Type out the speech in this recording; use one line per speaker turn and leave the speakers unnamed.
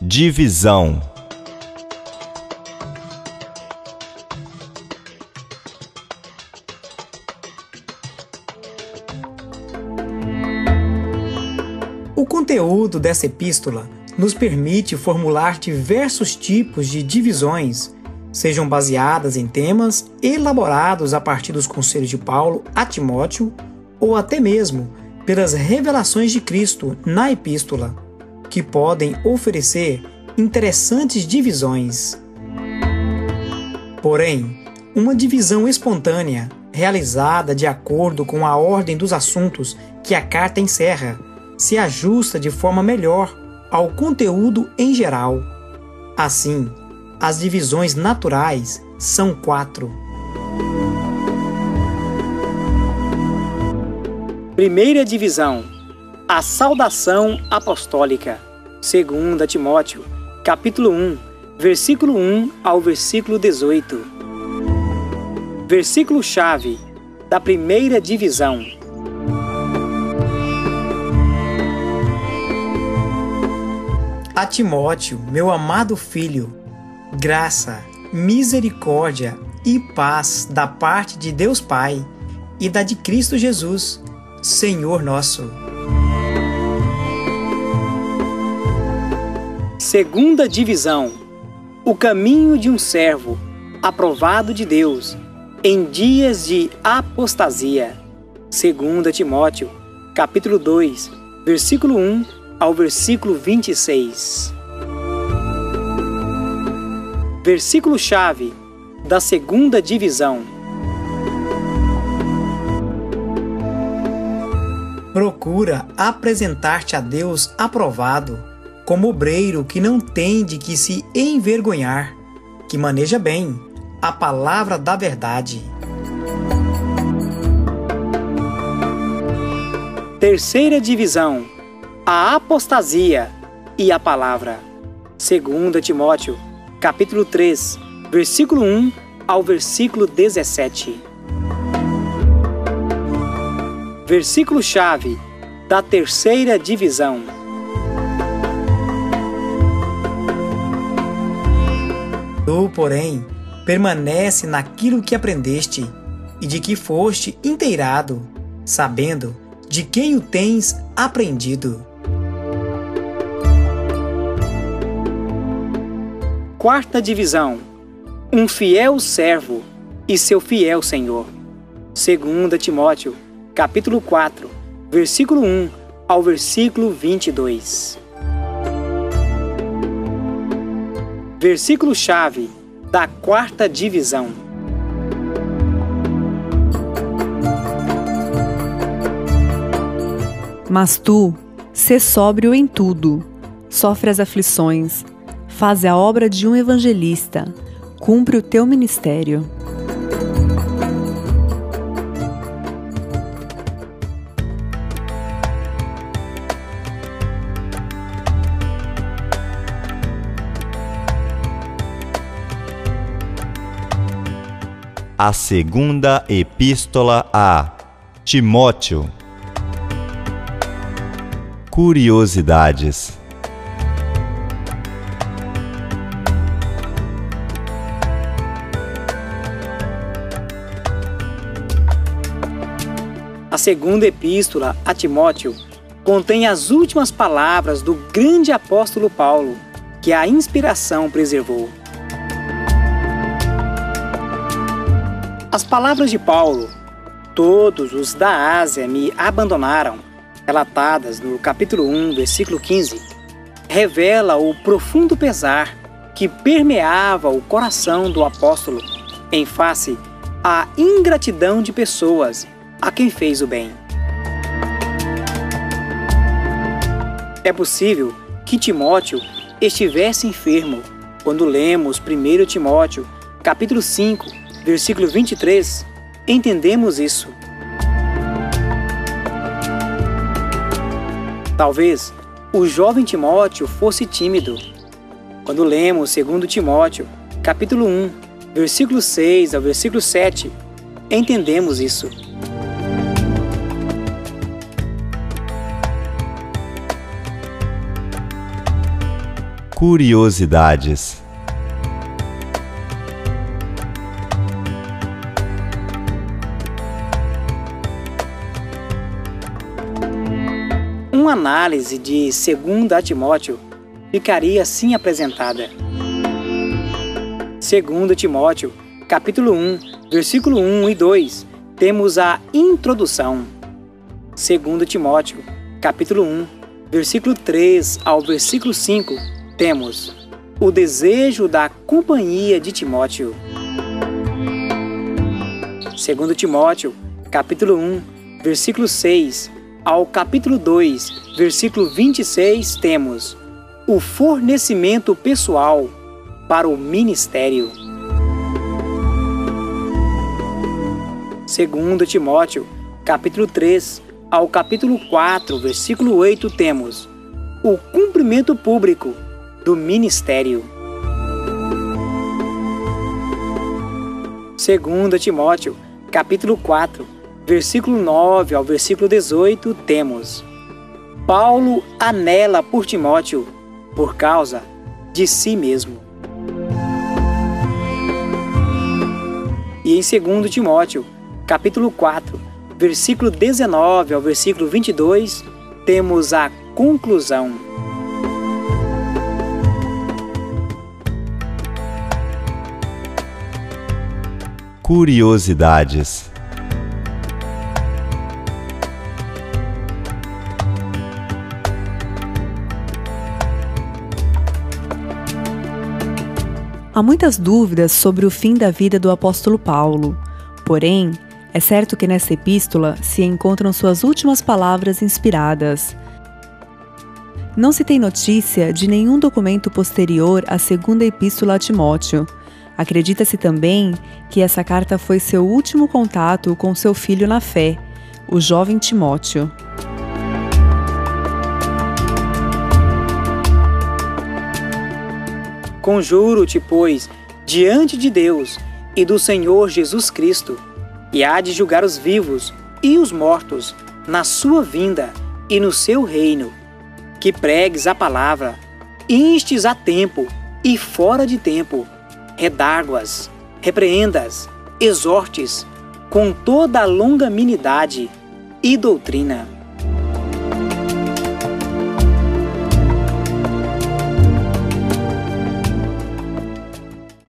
Divisão.
O conteúdo dessa epístola nos permite formular diversos tipos de divisões, sejam baseadas em temas elaborados a partir dos conselhos de Paulo a Timóteo ou até mesmo pelas revelações de Cristo na epístola, que podem oferecer interessantes divisões. Porém, uma divisão espontânea, realizada de acordo com a ordem dos assuntos que a carta encerra, se ajusta de forma melhor ao conteúdo em geral. Assim, as divisões naturais são 4.
Primeira divisão: a saudação apostólica. 2 Timóteo, capítulo 1, versículo 1 ao versículo 18. Versículo-chave da primeira divisão.
A Timóteo, meu amado filho, graça, misericórdia e paz da parte de Deus Pai e da de Cristo Jesus, Senhor nosso.
Segunda divisão: o caminho de um servo aprovado de Deus em dias de apostasia. 2 Timóteo, capítulo 2, versículo 1 ao versículo 26. Versículo-chave da segunda divisão.
Procura apresentar-te a Deus aprovado, como obreiro que não tem de que se envergonhar, que maneja bem a palavra da verdade.
Terceira divisão: a apostasia e a palavra. 2 Timóteo, capítulo 3, versículo 1 ao versículo 17. Versículo-chave da terceira divisão.
Tu, porém, permanece naquilo que aprendeste e de que foste inteirado, sabendo de quem o tens aprendido.
Quarta divisão: um fiel servo e seu fiel senhor. 2 Timóteo, capítulo 4, versículo 1 ao versículo 22. Versículo-chave da quarta divisão.
Mas tu, sê sóbrio em tudo, sofre as aflições, faz a obra de um evangelista, cumpre o teu ministério.
A segunda epístola a Timóteo. Curiosidades.
A segunda epístola a Timóteo contém as últimas palavras do grande apóstolo Paulo, que a inspiração preservou. As palavras de Paulo: todos os da Ásia me abandonaram, relatadas no capítulo 1, versículo 15, revela o profundo pesar que permeava o coração do apóstolo em face à ingratidão de pessoas a quem fez o bem. É possível que Timóteo estivesse enfermo quando lemos 1 Timóteo, capítulo 5, versículo 23, entendemos isso. Talvez o jovem Timóteo fosse tímido. Quando lemos 2 Timóteo, capítulo 1, versículo 6 ao versículo 7, entendemos isso.
Curiosidades.
Uma análise de 2 Timóteo ficaria assim apresentada. 2 Timóteo, capítulo 1, versículo 1 e 2, temos a introdução. 2 Timóteo, capítulo 1, versículo 3 ao versículo 5, temos o desejo da companhia de Timóteo. 2 Timóteo, capítulo 1, versículo 6 ao capítulo 2, versículo 26, temos o fornecimento pessoal para o ministério. 2 Timóteo, capítulo 3 ao capítulo 4, versículo 8, temos o cumprimento público do ministério. 2 Timóteo, capítulo 4, versículo 9 ao versículo 18, temos Paulo anela por Timóteo por causa de si mesmo. E em 2 Timóteo, capítulo 4, versículo 19 ao versículo 22, temos a conclusão.
Curiosidades.
Há muitas dúvidas sobre o fim da vida do apóstolo Paulo. Porém, é certo que nessa epístola se encontram suas últimas palavras inspiradas. Não se tem notícia de nenhum documento posterior à segunda epístola a Timóteo. Acredita-se também que essa carta foi seu último contato com seu filho na fé, o jovem Timóteo.
Conjuro-te, pois, diante de Deus e do Senhor Jesus Cristo, e há de julgar os vivos e os mortos na sua vinda e no seu reino, que pregues a palavra, instes a tempo e fora de tempo, redarguas, repreendas, exortes, com toda a longanimidade e doutrina.